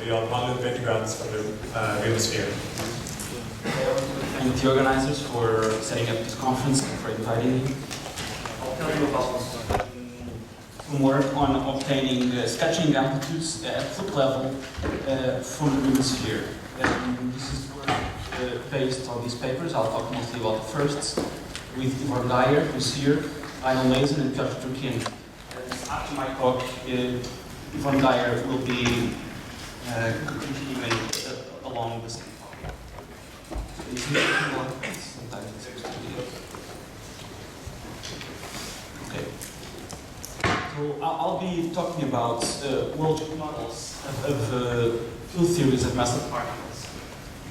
be on one-loop integrands from the Riemann sphere. Thank the organizers for setting up this conference and for inviting me. I'll tell you about some work on obtaining sketching amplitudes at foot level from the Riemann sphere. This is work based on these papers. I'll talk mostly about the firsts with Yvonne Geyer, who's here, Lionel Mason, and Piotr Turkin. After my talk, Yvonne Geyer will be continuing along the same topic. Okay. So I'll be talking about Worldsheet models of field theories of massless particles.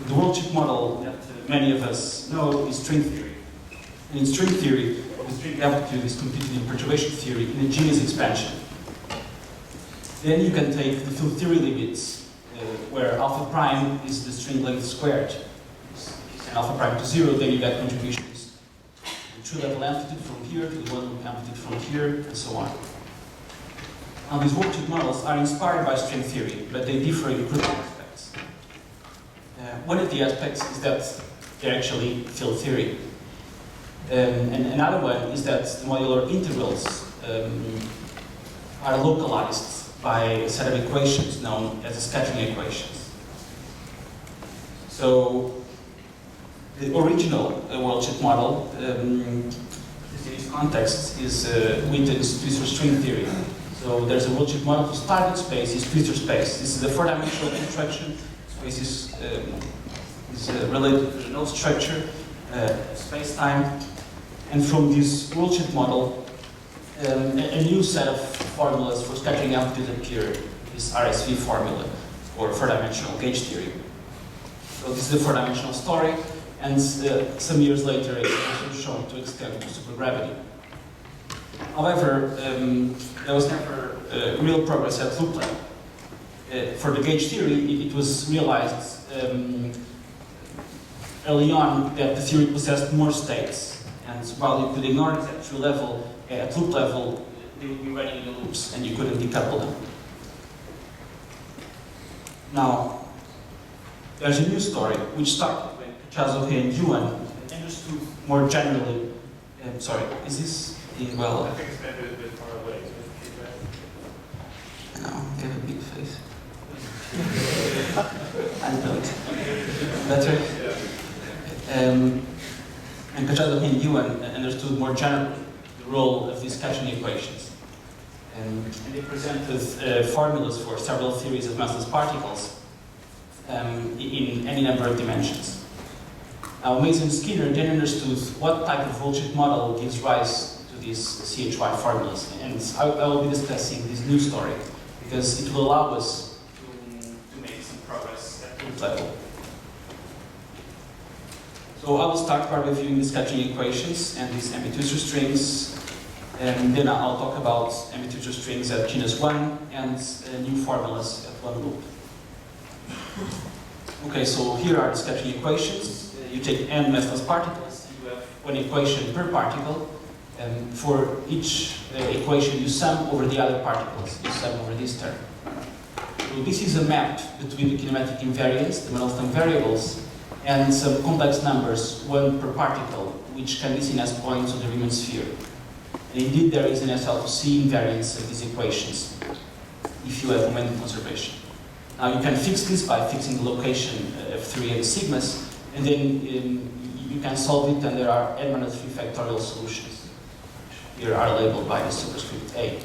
The Worldsheet model that many of us know is string theory. And in string theory, the string amplitude is computed in perturbation theory in a Genus expansion. Then you can take the field theory limits, where alpha prime is the string length squared. If you send alpha prime to 0, then you get contributions. The true level amplitude from here to the one loop amplitude from here, and so on. Now, these Worldsheet models are inspired by string theory, but they differ in critical aspects. One of the aspects is that they're actually field theory. And another one is that the modular integrals are localized by a set of equations known as the sketching equations. So the original Worldsheet model, in this context, is Witten's twistor string theory. So there's a Worldsheet model whose target space is twistor space. This is a four-dimensional contraction. Space is related to the node structure, space-time. And from this Worldsheet model, a new set of formulas for sketching amplitude appeared, this RSV formula, or four-dimensional gauge theory. So this is the four-dimensional story, and some years later it was also shown to extend to supergravity. However, there was never real progress at loop level. For the gauge theory, it was realized early on that the theory possessed more states. And while you could ignore it at true level, at loop level, they would be running in loops and you couldn't decouple them. Now, there's a new story which started when Kachazov and Yuan understood more generally. Sorry, is this being well? I think it's maybe a bit far away. No, get a big face. I don't. Better? Yeah. And Kachazov and Yuan understood more generally the role of these sketching equations. And they presented formulas for several theories of massless particles in any number of dimensions. Now, Mason and Skinner then understood what type of Worldsheet model gives rise to these CHY formulas. And I will be discussing this new story because it will allow us to make some progress at loop level. So I will start by reviewing the sketching equations and these Ambitwistor strings, and then I'll talk about Ambitwistor strings at Genus 1 and new formulas at one loop. Okay, so here are the sketching equations. You take n massless particles, you have one equation per particle, and for each equation you sum over the other particles, you sum over this term. So this is a map between the kinematic invariants, the Mandelson variables, and some complex numbers, one per particle, which can be seen as points on the Riemann sphere. And indeed, there is an SL2C invariance of these equations, if you have momentum conservation. Now, you can fix this by fixing the location of 3 and the sigmas, and then you can solve it, and there are n-3 factorial solutions, which here are labeled by the superscript A.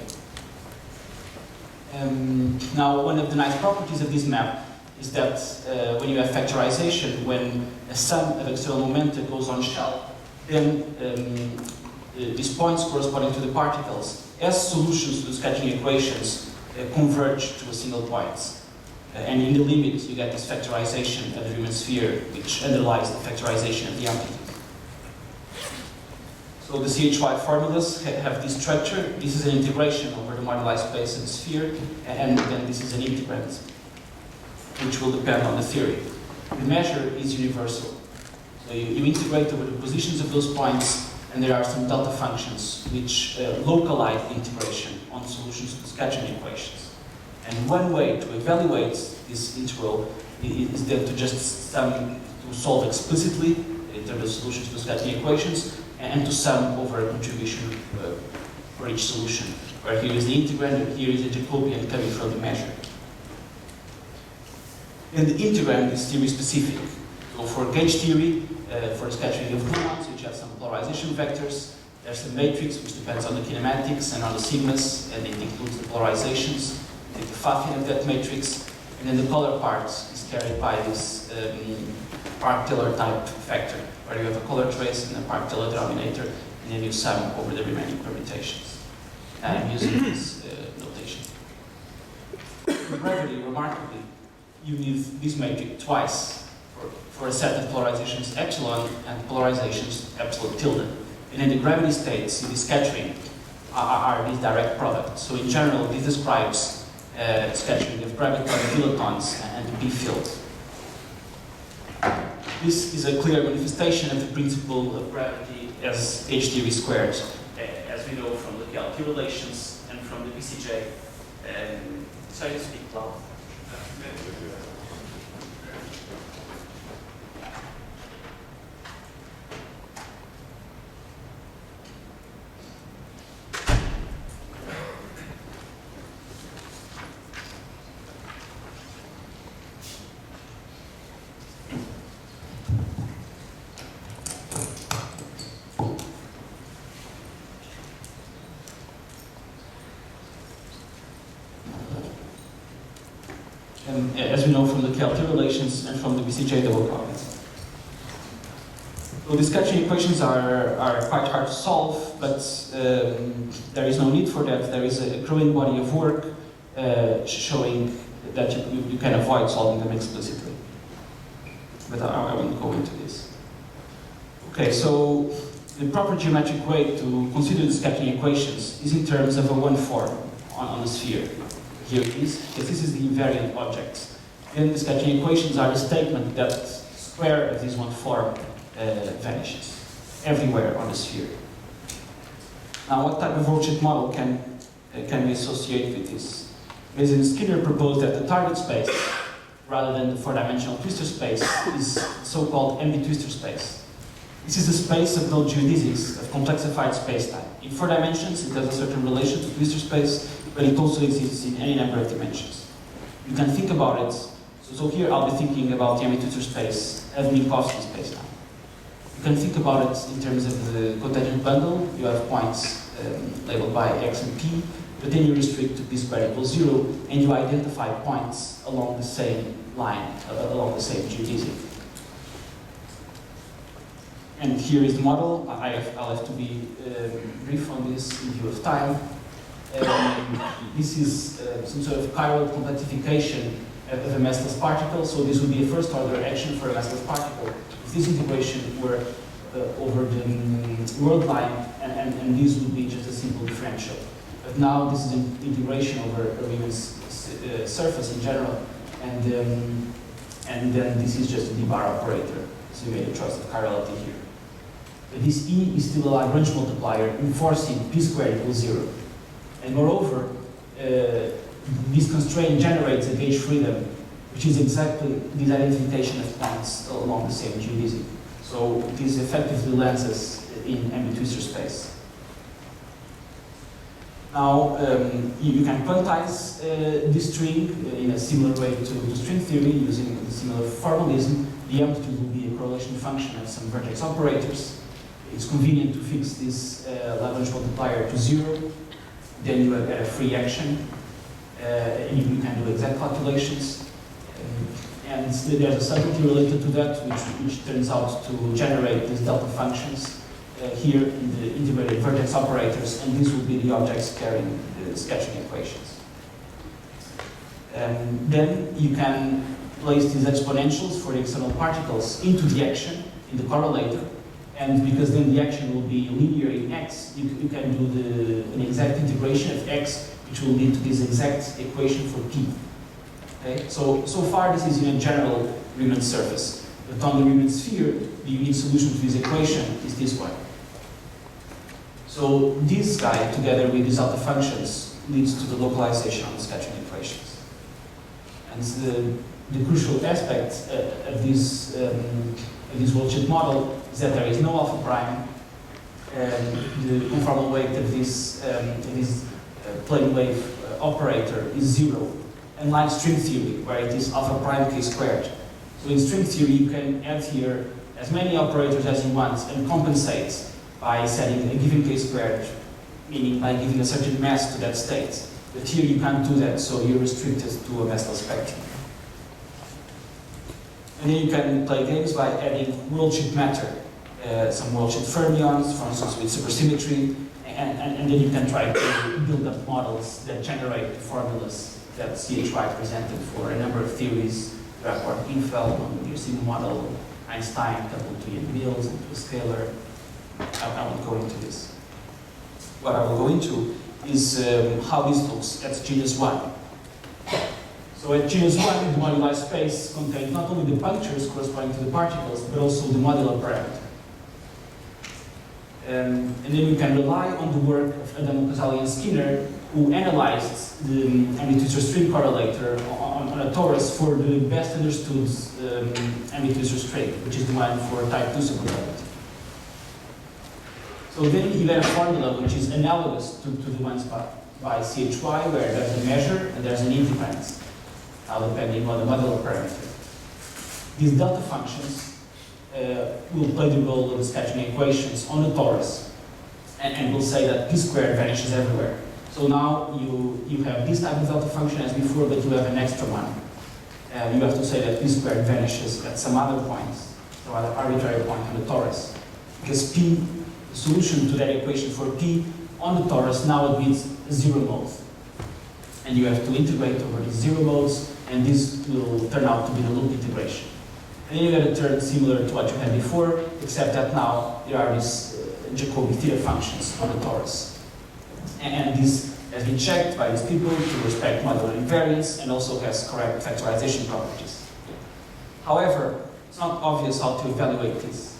Now, one of the nice properties of this map is that when you have factorization, when a sum of external momenta goes on shell, then these points corresponding to the particles, as solutions to the sketching equations, converge to a single point. And in the limit, you get this factorization of the Riemann sphere, which underlies the factorization of the amplitude. So the CHY formulas have this structure. This is an integration over the moduli space of the sphere, and then this is an integrand, which will depend on the theory. The measure is universal. So you integrate over the positions of those points, and there are some delta functions which localize the integration on solutions to sketching equations. And one way to evaluate this integral is then to just sum, to solve explicitly in terms of solutions to Scatching equations, and to sum over a contribution for each solution, where here is the integrand and here is the Jacobian coming from the measure. And the integrand is theory specific. So for gauge theory, for the Scatching of Riemann, which have some polarization vectors, there's a matrix which depends on the kinematics and on the sigmas, and it includes the polarizations. Take the Pfaffian of that matrix, and then the color part is carried by this Park-Taylor type factor, where you have a color trace and a Park-Taylor denominator, and then you sum over the remaining permutations. And I'm using this notation. For gravity, remarkably, you need this matrix twice for a set of polarizations epsilon and polarizations epsilon tilde. And in the gravity states, in the scattering, are these direct products. So in general, this describes scattering of gravitons, kilotons, and the B field. This is a clear manifestation of the principle of gravity as H theory squared, as we know from the Kelvin relations and from the BCJ. Sorry to speak loud. As we know from the Kelvin relations and from the BCJ double copies. So the Scatching equations are quite hard to solve, but there is no need for that. There is a growing body of work showing that you can avoid solving them explicitly. But I won't go into this. Okay, so the proper geometric way to consider the Scatching equations is in terms of a one form on the sphere. Here it is, because this is the invariant object. And the Scatching equations are a statement that square of this one form vanishes everywhere on the sphere. Now, what type of Worldsheet model can we associate with this? Basically, Skinner proposed that the target space, rather than the four-dimensional twistor space, is so-called Ambitwistor space. This is a space of no geodesics, of complexified spacetime. In 4 dimensions, it has a certain relation to twistor space, but it also exists in any number of dimensions. You can think about it. So here I'll be thinking about the Ambitwistor space as Minkowski spacetime. You can think about it in terms of the cotangent bundle. You have points labeled by x and p, but then you restrict to p squared equals 0, and you identify points along the same line, along the same geodesic. And here is the model. I'll have to be brief on this in view of time. This is some sort of chiral compactification of a massless particle, so this would be a first order action for a massless particle. If this integration were over the world line, and this would be just a simple differential. But now this is an integration over a Riemann surface in general, and then this is just a d-bar operator. So we made a choice of chirality here. But this E is still a Lagrange multiplier enforcing p squared equals 0. And moreover, this constraint generates a gauge freedom, which is exactly this identification of points along the same geodesic. So this effectively lands us in Ambitwistor space. Now, you can quantize this string in a similar way to string theory using a similar formalism. The amplitude will be a correlation function of some vertex operators. It's convenient to fix this Lagrange multiplier to 0. Then you have a free action, and you can do exact calculations. And there's a subtlety related to that, which turns out to generate these delta functions here in the integrated vertex operators, and these will be the objects carrying the Scatching equations. Then you can place these exponentials for the external particles into the action in the correlator, and because then the action will be linear in x, you can do an exact integration of x, which will lead to this exact equation for p. Okay? So far this is in a general Riemann surface. But on the Riemann sphere, the unique solution to this equation is this one. So this guy, together with these alpha functions, leads to the localization of the sketching equations. And the crucial aspect of this Worldsheet model is that there is no alpha prime. The conformal weight of this plane wave operator is 0, unlike string theory, where it is alpha prime k squared. So in string theory, you can add here as many operators as you want and compensate by setting a given k squared, meaning by giving a certain mass to that state. But here you can't do that, so you're restricted to a massless spectrum. And then you can play games by adding Worldsheet matter, some Worldsheet fermions, for instance, with supersymmetry, and then you can try to build up models that generate the formulas that CHY presented for a number of theories, rapport Infeld on the Riemann model, Einstein coupled to Ian Mills and to a scalar. I won't go into this. What I will go into is how this looks at Genus 1. So at Genus 1, the moduli space contains not only the punctures corresponding to the particles, but also the modular parameter. And then you can rely on the work of Adamo, Casali, and Skinner, who analyzed the Ambitwistor string correlator on a torus for the best understood Ambitwistor string, which is the one for type 2 supergravity. So then you get a formula which is analogous to the ones by CHY, where there's a measure and there's an integrand, now depending on the modular parameter. These delta functions will play the role of the sketching equations on the torus, and we'll say that p squared vanishes everywhere. So now you have this type of delta function as before, but you have an extra one. You have to say that p squared vanishes at some other point, some other arbitrary point on the torus, because p, the solution to that equation for p on the torus now admits a zero mode. And you have to integrate over these zero modes, and this will turn out to be the loop integration. And then you get a term similar to what you had before, except that now there are these Jacobi theta functions on the torus. And this has been checked by these people to respect modular invariance and also has correct factorization properties. However, it's not obvious how to evaluate this.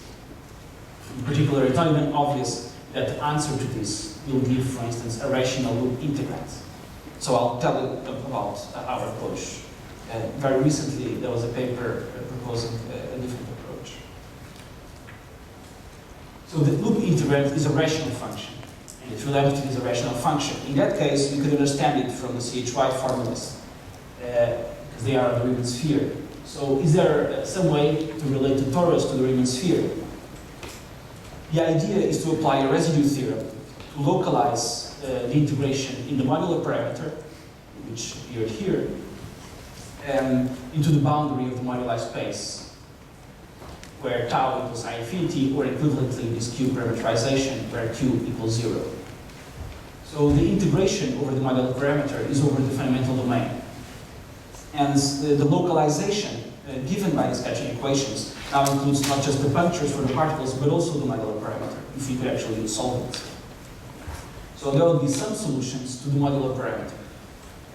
In particular, it's not even obvious that the answer to this will give, for instance, a rational loop integrand. So I'll tell you about our approach. Very recently, there was a paper proposing a different approach. So the loop integrand is a rational function, and its relativity is a rational function. In that case, you could understand it from the CHY formulas, because they are the Riemann sphere. So is there some way to relate the torus to the Riemann sphere? The idea is to apply a residue theorem to localize the integration in the modular parameter, which appeared here, into the boundary of the moduli space, where tau equals I infinity, or equivalently this Q parameterization, where Q equals 0. So the integration over the modular parameter is over the fundamental domain. And the localization given by the sketching equations now includes not just the punctures for the particles, but also the modular parameter, if you could actually solve it. So there will be some solutions to the modular parameter.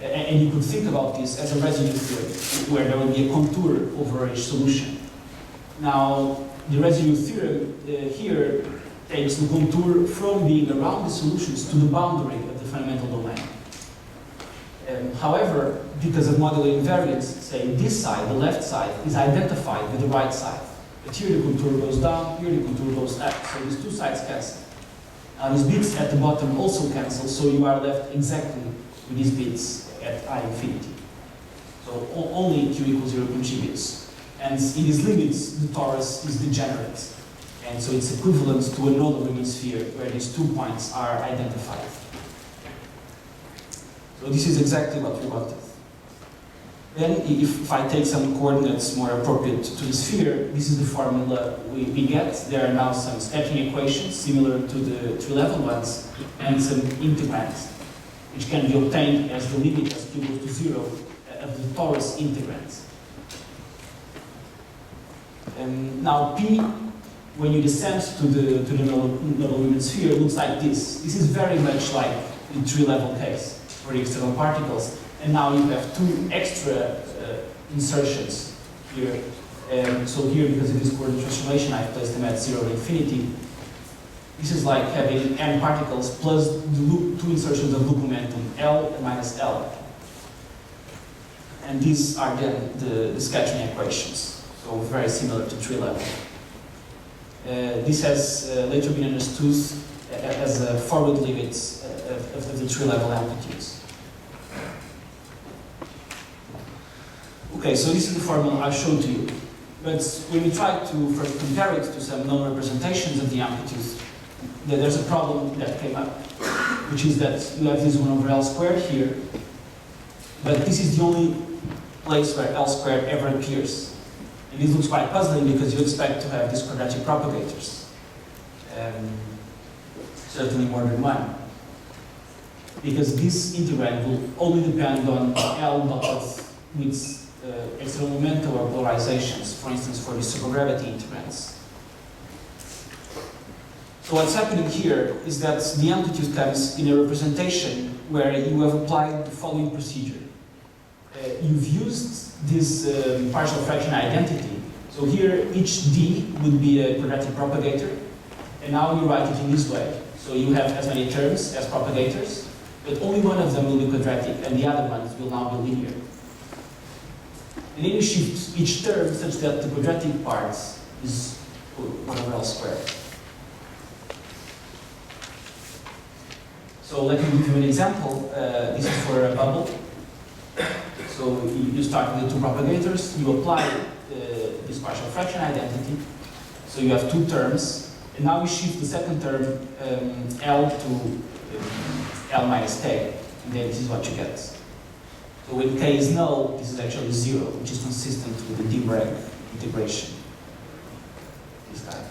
And you could think about this as a residue theorem, where there will be a contour over each solution. Now, the residue theorem here takes the contour from being around the solutions to the boundary of the fundamental domain. However, because of modular invariance, say this side, the left side, is identified with the right side. But here the contour goes down, here the contour goes up. So these two sides cancel. Now these bits at the bottom also cancel, so you are left exactly with these bits at I infinity. So only Q equals 0 contributes. And in these limits, the torus is degenerate. And so it's equivalent to a nodal Riemann sphere where these 2 points are identified. So this is exactly what we wanted. Then if I take some coordinates more appropriate to the sphere, this is the formula we get. There are now some sketching equations similar to the three-level ones and some integrands, which can be obtained as the limit as Q goes to 0 of the torus integrand. Now P, when you descend to the nodal Riemann sphere, looks like this. This is very much like the three-level case for the external particles. And now you have two extra insertions here. So here, because of this coordinate transformation, I've placed them at 0 and infinity. This is like having n particles plus the loop, two insertions of loop momentum, L and minus L. And these are then the scattering equations, so very similar to tree level. This has later been understood as a forward limit of the tree level amplitudes. Okay, so this is the formula I've shown to you. But when we try to first compare it to some known representations of the amplitudes, there's a problem that came up, which is that you have this 1 over L squared here, but this is the only place where L squared ever appears. And this looks quite puzzling because you expect to have these quadratic propagators. Certainly more than one. Because this integrand will only depend on L dotted with external momenta or polarizations, for instance, for the supergravity integrands. So what's happening here is that the amplitude comes in a representation where you have applied the following procedure. You've used this partial fraction identity. So here each d would be a quadratic propagator, and now you write it in this way. So you have as many terms as propagators, but only one of them will be quadratic, and the other ones will now be linear. And then you shift each term such that the quadratic part is 1 over L squared. So let me give you an example. This is for a bubble. So you start with the two propagators, you apply this partial fraction identity. So you have two terms, and now you shift the second term L to L minus K, and then this is what you get. So when K is null, this is actually 0, which is consistent with the Dimbrag integration. This guy.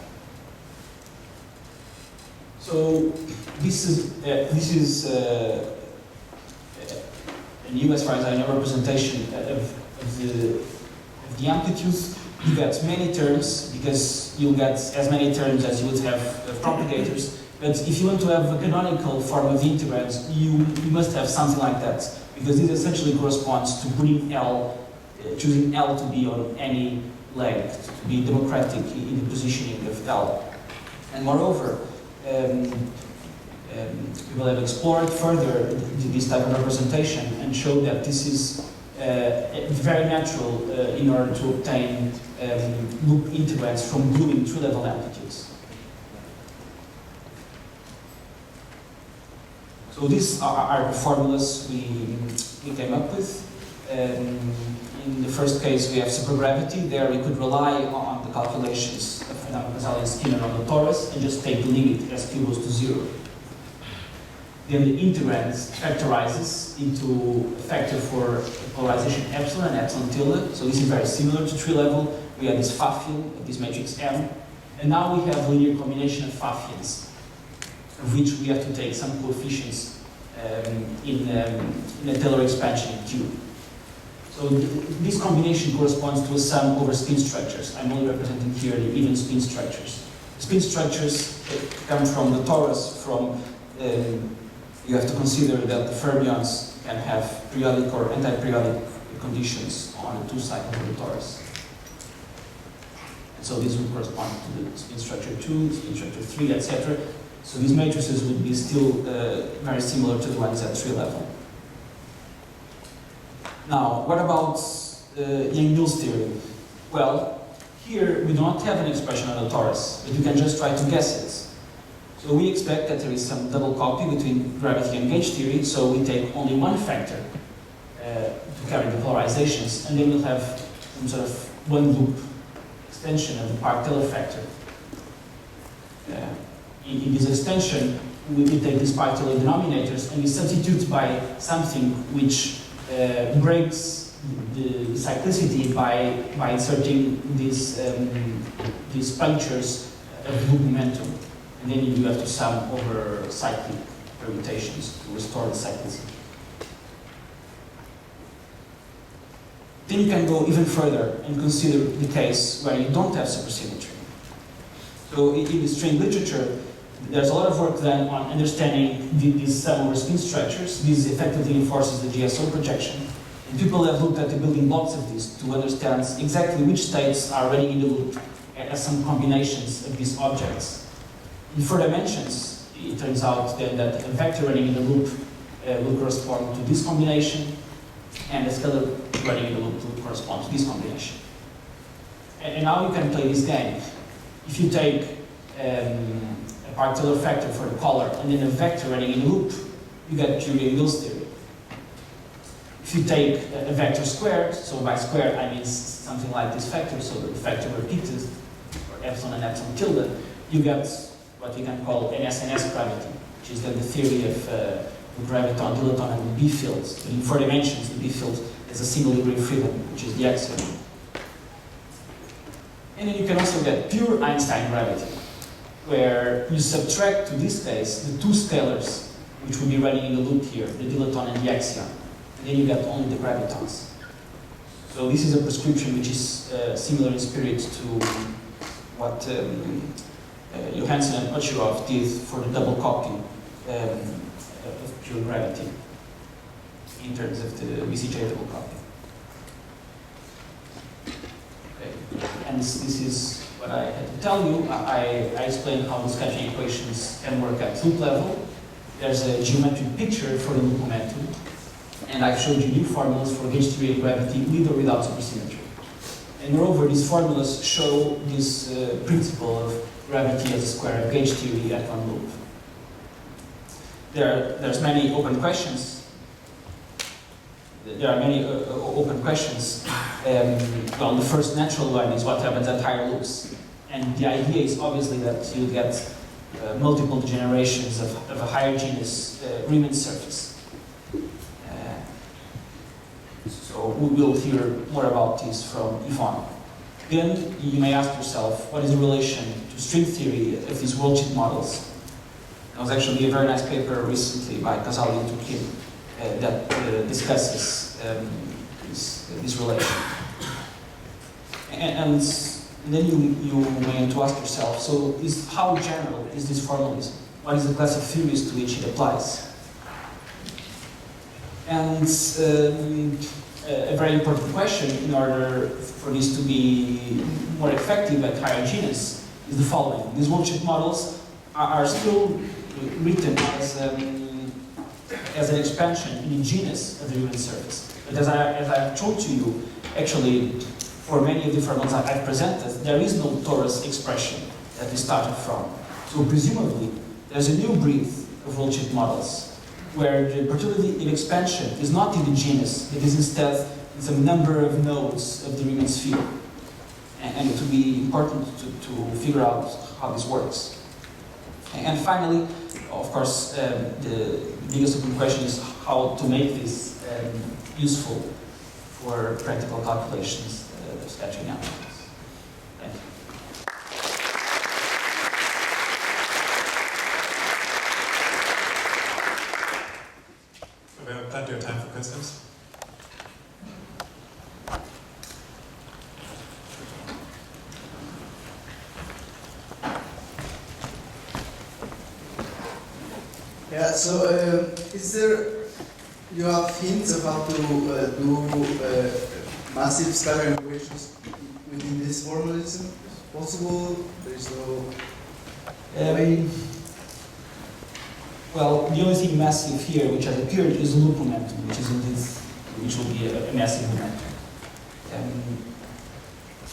So this is a new, as far as I know, representation of the amplitudes. You get many terms because you'll get as many terms as you would have propagators. But if you want to have a canonical form of integrands, you must have something like that, because this essentially corresponds to putting L, choosing L to be on any leg, to be democratic in the positioning of L. And moreover, people have explored further this type of representation and showed that this is very natural in order to obtain loop integrands from blooming tree-level amplitudes. So these are the formulas we came up with. In the first case, we have supergravity. There we could rely on the calculations of Fernando and Skinner on the torus and just take the limit as q goes to 0. Then the integrand factorizes into a factor for polarization epsilon and epsilon tilde. So this is very similar to tree level. We have this Pfaffian of this matrix M. And now we have linear combination of Pfaffians, of which we have to take some coefficients in a Taylor expansion in Q. So this combination corresponds to a sum over spin structures. I'm only representing here the even spin structures. Spin structures come from the torus from you have to consider that the fermions can have periodic or anti-periodic conditions on the two sides of the torus. And so this would correspond to the spin structure 2, spin structure 3, etc. So these matrices would be still very similar to the ones at tree level. Now, what about Yang-Mills theory? Well, here we do not have an expression on the torus, but you can just try to guess it. So we expect that there is some double copy between gravity and gauge theory, so we take only one factor to carry the polarizations, and then we'll have some sort of one loop extension of the Park-Taylor factor. In this extension, we take these Park-Taylor denominators and we substitute by something which breaks the cyclicity by inserting these punctures of loop momentum. And then you have to sum over cyclic permutations to restore the cyclicity. Then you can go even further and consider the case where you don't have supersymmetry. So in the string literature, there's a lot of work done on understanding these sum over spin structures. This effectively enforces the GSO projection. And people have looked at the building blocks of this to understand exactly which states are running in the loop as some combinations of these objects. In 4 dimensions, it turns out then that a vector running in a loop will correspond to this combination, and a scalar running in a loop will correspond to this combination. And now you can play this game. If you take a particular factor for the color and then a vector running in a loop, you get Curie-Mills theory. If you take a vector squared, so by squared I mean something like this vector, so the vector repeated, or epsilon and epsilon tilde, you get what we can call NS gravity, which is then the theory of the graviton, dilaton, and the B fields. So in 4 dimensions, the B field has a single degree of freedom, which is the axiom. And then you can also get pure Einstein gravity, where you subtract, to this case, the 2 scalars, which will be running in the loop here, the dilaton and the axion. And then you get only the gravitons. So this is a prescription which is similar in spirit to what Johansen and Ocherov did for the double copy of pure gravity in terms of the BCJ double copy. Okay. And this is what I had to tell you. I explained how the sketching equations can work at loop level. There's a geometric picture for the loop momentum, and I've showed you new formulas for gauge theory of gravity with or without supersymmetry. And moreover, these formulas show this principle of gravity as a square of gauge theory at one loop. There's many open questions. There are many open questions. Well, the first natural one is what happens at higher loops. And the idea is obviously that you get multiple degenerations of a higher genus Riemann surface. So we will hear more about this from Yvonne. Then you may ask yourself, what is the relation to string theory of these worldsheet models? There was actually a very nice paper recently by Casali and Kim that discusses this relation. And then you may want to ask yourself, so how general is this formalism? What is the class of theories to which it applies? And a very important question in order for this to be more effective at higher genus is the following. These worldsheet models are still written as an expansion in the genus of the Riemann surface. But as I've shown to you, actually, for many of the formulas I've presented, there is no torus expression that we started from. So presumably, there's a new breed of worldsheet models where the probability of expansion is not in the genus, it is instead in some number of nodes of the Riemann sphere. And it will be important to figure out how this works. And finally, of course, the biggest open question is how to make this useful for practical calculations of sketching out. Thank you. We have plenty of time for questions. Yeah, so you have hints of how to do massive scalar equations within this formalism? Possible? There is no way? Well, the only thing massive here which has appeared is the loop momentum, which will be a massive momentum.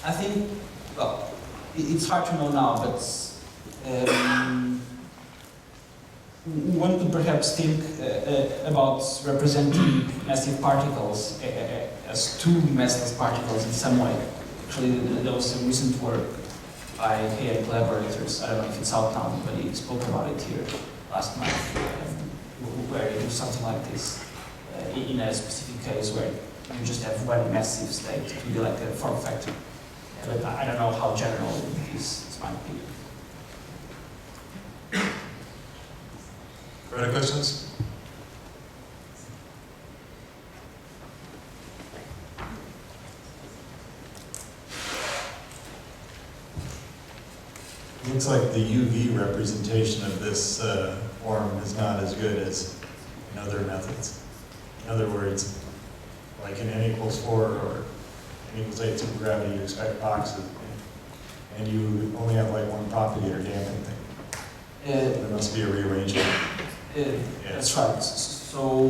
I think, well, it's hard to know now, but one could perhaps think about representing massive particles as two massless particles in some way. Actually, there was some recent work by KA collaborators. I don't know if it's out now, but he spoke about it here last month, where you do something like this in a specific case where you just have one massive state. It would be like a form factor. But I don't know how general this might be. Further questions? Looks like the UV representation of this form is not as good as in other methods. In other words, like in n equals 4 or n equals 8 supergravity, you expect boxes, and you only have like one propagator damping thing. There must be a rearrangement. That's right. So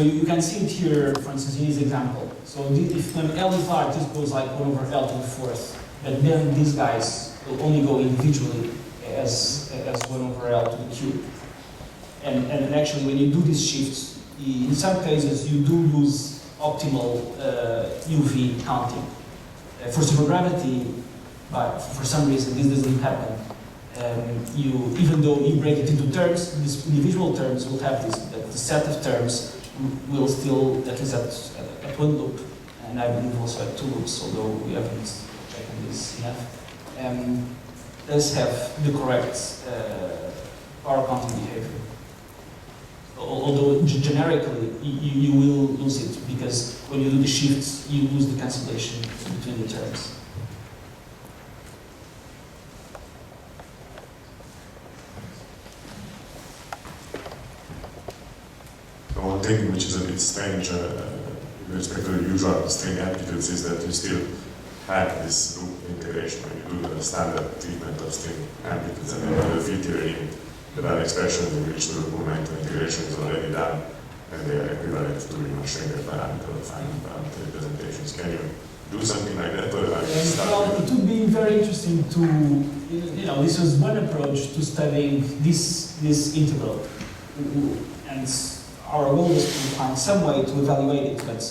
you can see it here, for instance, in this example. So if when L is large, this goes like 1 over L to the 4th. But then these guys will only go individually as 1 over L to the cube. And actually, when you do these shifts, in some cases, you do lose optimal UV counting. For supergravity, but for some reason, this doesn't happen. Even though you break it into terms, these individual terms will have this, the set of terms will still, at least at one loop, and I believe also at 2 loops, although we haven't checked this enough, does have the correct power counting behavior. Although generically, you will lose it, because when you do the shifts, you lose the cancellation between the terms. One thing which is a bit strange with respect to the usual string amplitudes is that you still have this loop integration when you do the standard treatment of string amplitudes, and then the field theory there are expressions in which the momentum integration is already done, and they are equivalent to Riemann Schringer parameter or finite parameter representations. Can you do something like that? Or well, it would be very interesting to, this was one approach to studying this integral. And our goal is to find some way to evaluate it, but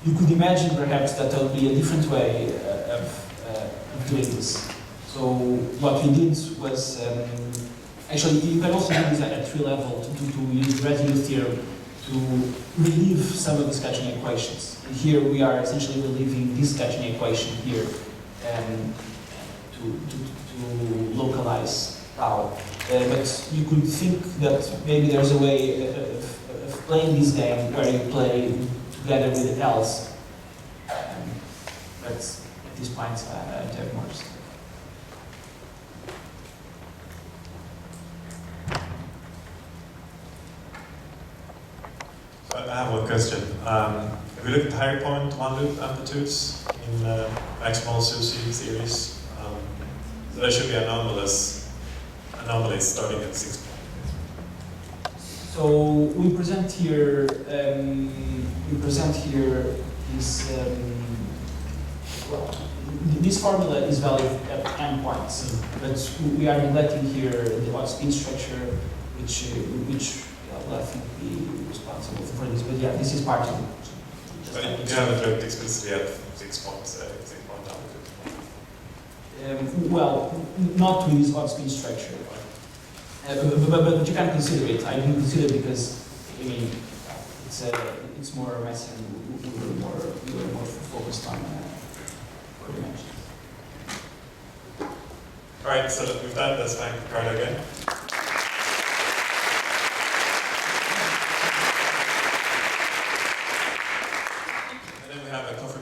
you could imagine perhaps that there would be a different way of doing this. So what we did was, actually you can also do this at 3 level to use residue theorem to relieve some of the sketching equations. And here we are essentially relieving this sketching equation here to localize tau. But you could think that maybe there's a way of playing this game where you play together with the L's. But at this point, I don't have more. So I have one question. If we look at higher point one loop amplitudes in maximal Susi series, so there should be anomalies starting at 6 points. So we present here this well, this formula is valid at n points, but we are neglecting here the odd spin structure, which will I think be responsible for this. But yeah, this is part of it. But you haven't looked explicitly at 6 points, 6 point amplitude. Well, not with this odd spin structure. But you can consider it. I didn't consider it because it's more messy. We were more focused on dimensions. All right, so with that, let's thank Ricardo again.